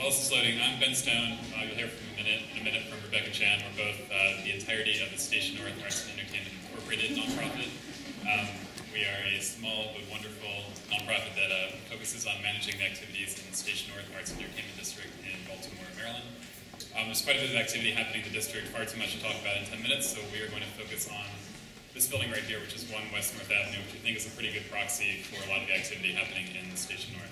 While this is loading, I'm Ben Stone. You'll hear in a minute from Rebecca Chan. We're both the entirety of the Station North Arts and Entertainment Incorporated nonprofit. We are a small but wonderful nonprofit that focuses on managing the activities in the Station North Arts and Entertainment District in Baltimore, Maryland. There's quite a bit of activity happening in the district, far too much to talk about in 10 minutes, so we are going to focus on this building right here, which is 1 West North Avenue, which I think is a pretty good proxy for a lot of the activity happening in the Station North.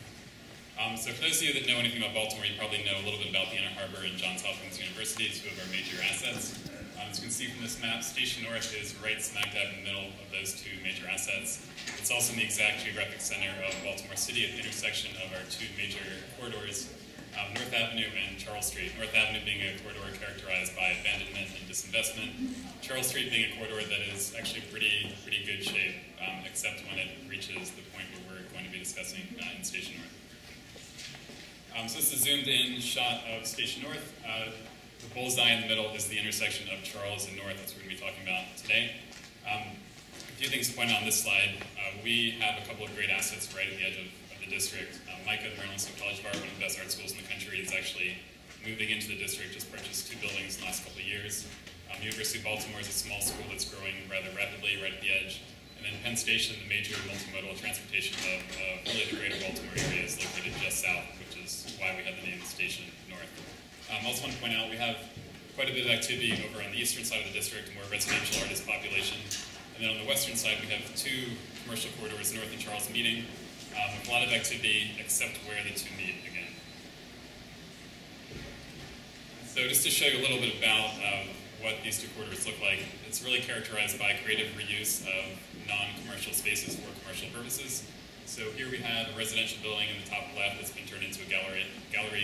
So for those of you that know anything about Baltimore, you probably know a little bit about the Inner Harbor and Johns Hopkins University, two of our major assets. As you can see from this map, Station North is right smack dab in the middle of those two major assets. It's also in the exact geographic center of Baltimore City at the intersection of our two major corridors, North Avenue and Charles Street. North Avenue being a corridor characterized by abandonment and disinvestment. Charles Street being a corridor that is actually pretty good shape, except when it reaches the point where we're going to be discussing in Station North. So this is a zoomed-in shot of Station North. The bullseye in the middle is the intersection of Charles and North. That's what we're going to be talking about today. A few things to point out on this slide. We have a couple of great assets right at the edge of the district. MICA, the Maryland State College Bar, one of the best art schools in the country, is actually moving into the district, just purchased 2 buildings in the last couple of years. University of Baltimore is a small school that's growing rather rapidly right at the edge. And then Penn Station, the major multimodal transportation hub of really the greater Baltimore area, is located just south, which is why we have the name Station North. I also want to point out we have quite a bit of activity over on the eastern side of the district, more residential artist population. And then on the western side, we have 2 commercial corridors, North and Charles meeting, with a lot of activity except where the 2 meet again. So just to show you a little bit about what these 2 corridors look like, it's really characterized by creative reuse of non-commercial spaces for commercial purposes. So here we have a residential building in the top left that's been turned into a gallery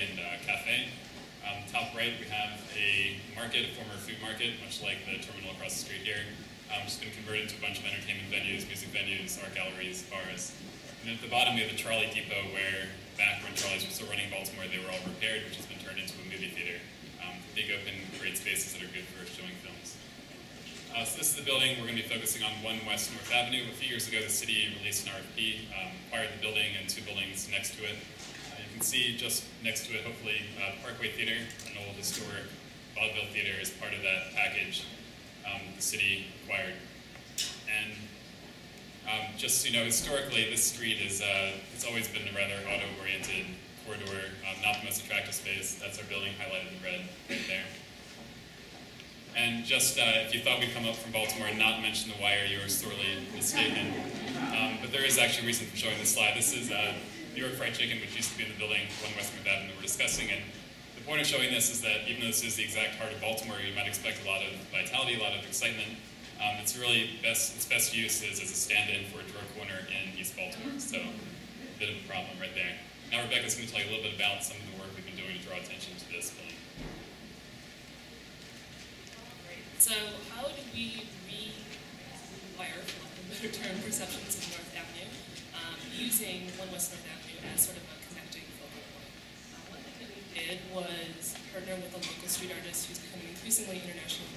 and cafe. Top right, we have a market, a former food market, much like the terminal across the street here. It's been converted to a bunch of entertainment venues, music venues, art galleries, bars. And at the bottom, we have the Trolley Depot, where back when Trolley's were still running in Baltimore, they were all repaired, which has been turned into a movie theater. Big open, great spaces that are good for showing films. So this is the building. We're going to be focusing on 1 West North Avenue. A few years ago, the city released an RFP, acquired the building and 2 buildings next to it. You can see just next to it, hopefully, Parkway Theater, an old historic vaudeville theater, is part of that package the city acquired. And just so you know, historically, this street is it's always been a rather auto-oriented corridor, not the most attractive space. That's our building highlighted in red right there. And just if you thought we'd come up from Baltimore and not mention the wire, you were sorely mistaken. But there is actually a reason for showing this slide. This is New York Fried Chicken, which used to be in the building 1 West North Avenue that we're discussing. And the point of showing this is that even though this is the exact heart of Baltimore, you might expect a lot of vitality, a lot of excitement. It's really its best use is as a stand-in for a drug corner in East Baltimore. So a bit of a problem right there. Now Rebecca's going to tell you a little bit about some of the work we've been doing to draw attention to this building. So how did we rewire, for lack of a better term, perceptions of North Avenue using 1 West North Avenue as sort of a connecting focal point? One thing that we did was partner with a local street artist who's becoming increasingly internationally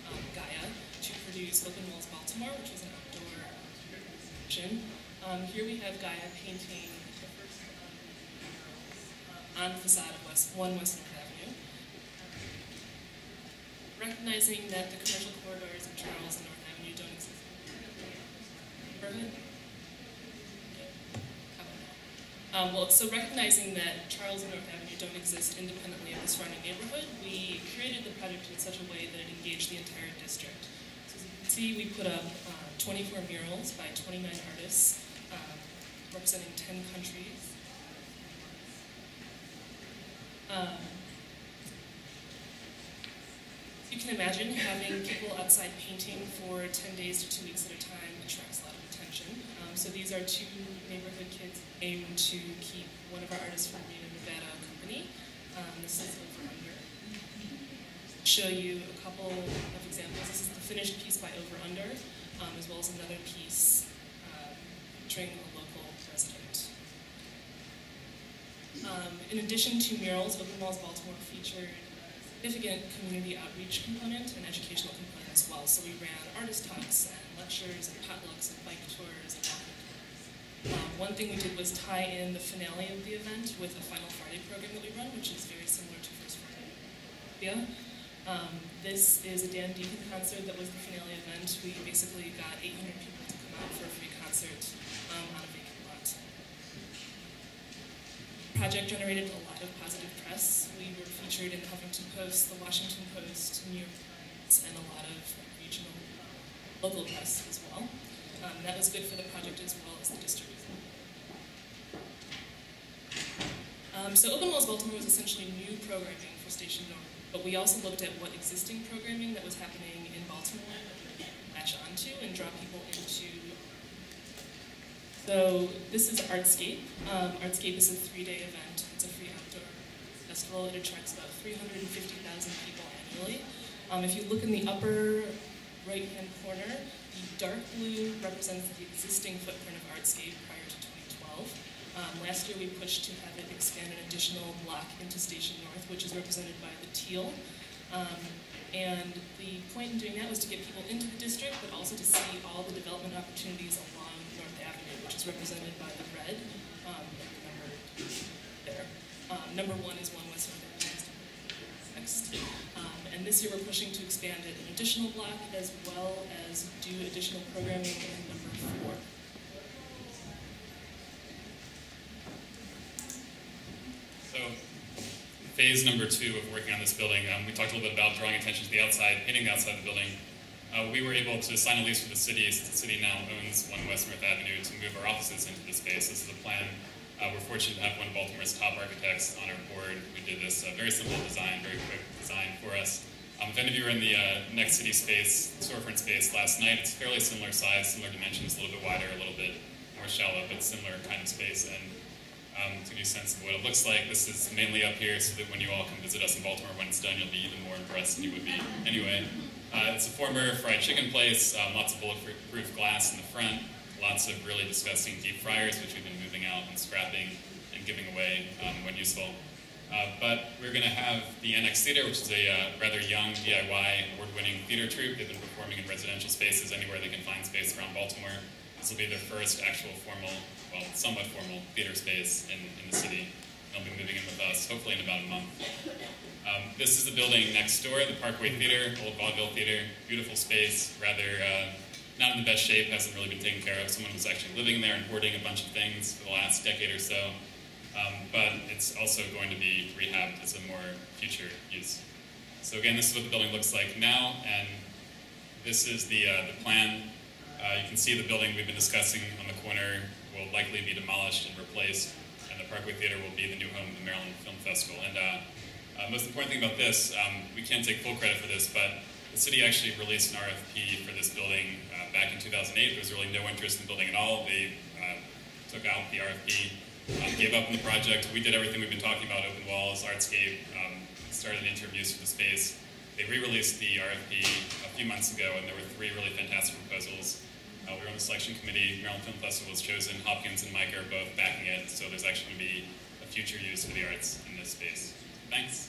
known, Gaia, to produce Open Walls Baltimore, which is an outdoor exhibition. Here we have Gaia painting the first on the facade of 1 West North Avenue. Recognizing that the commercial corridors of Charles and North Avenue don't exist. So recognizing that Charles and North Avenue don't exist independently of the surrounding neighborhood, we created the project in such a way that it engaged the entire district. So as you can see, we put up 24 murals by 29 artists representing 10 countries. You can imagine having people outside painting for 10 days to 2 weeks at a time attracts a lot of attention. So these are 2 neighborhood kids aimed to keep one of our artists from Reno, Nevada company. This is Over Under. Show you a couple of examples. This is the finished piece by Over Under, as well as another piece featuring a local resident. In addition to murals, Open Walls Baltimore featured significant community outreach component and educational component as well. So we ran artist talks and lectures and potlucks and bike tours and walking tours. One thing we did was tie in the finale of the event with a Final Friday program that we run, which is very similar to First Friday. Yeah. This is a Dan Deacon concert that was the finale event. We basically got 800 people to come out for a free concert on a vacant lot. The project generated a lot of positive press. We were featured in the Huffington Post, the Washington Post, New York Times, and a lot of regional, local press as well. That was good for the project as well as the district. So Open Walls Baltimore was essentially new programming for Station North, but we also looked at what existing programming that was happening in Baltimore we could latch onto and draw people into. So this is Artscape. Artscape is a 3-day event. It's a free outdoor festival. It attracts about 350,000 people annually. If you look in the upper right-hand corner, the dark blue represents the existing footprint of Artscape prior to 2012. Last year we pushed to have it expand an additional block into Station North, which is represented by the teal. And the point in doing that was to get people into the district, but also to see all the development opportunities along North Avenue, which is represented by the red, number there. Number 1 is One West North Avenue. Next. And this year we're pushing to expand it an additional block as well as do additional programming in number 4. So, phase number 2 of working on this building, we talked a little bit about drawing attention to the outside, painting the outside of the building. We were able to sign a lease with the city, so the city now owns One West North Avenue to move our offices into the space. This is the plan. We're fortunate to have one of Baltimore's top architects on our board. We did this very simple design, very quick design for us. If any of you were in the Next City space, storefront space last night, it's fairly similar size, similar dimensions, a little bit wider, a little bit more shallow, but similar kind of space. And to give you a sense of what it looks like, this is mainly up here so that when you all come visit us in Baltimore when it's done, you'll be even more impressed than you would be anyway. It's a former fried chicken place, lots of bulletproof glass in the front, lots of really disgusting deep fryers, which we've been moving out and scrapping and giving away when useful. But we're going to have the NX Theater, which is a rather young DIY award-winning theater troupe. They've been performing in residential spaces anywhere they can find space around Baltimore. This will be their first actual formal, well, somewhat formal theater space in the city. They'll be moving in with us, hopefully in about a month. This is the building next door, the Parkway Theater, old vaudeville theater. Beautiful space, rather not in the best shape, hasn't really been taken care of. Someone was actually living there and hoarding a bunch of things for the last decade or so. But it's also going to be rehabbed as a more future use. So again, this is what the building looks like now, and this is the plan. You can see the building we've been discussing on the corner will likely be demolished and replaced, and the Parkway Theater will be the new home of the Maryland Film Festival. And most important thing about this, we can't take full credit for this, but the city actually released an RFP for this building back in 2008. There was really no interest in the building at all. They took out the RFP. Gave up on the project. We did everything we've been talking about, open walls, Artscape, started interviews for the space. They re-released the RFP a few months ago, and there were 3 really fantastic proposals. We were on the selection committee. Maryland Film Festival was chosen. Hopkins and Mike are both backing it, so there's actually going to be a future use for the arts in this space. Thanks.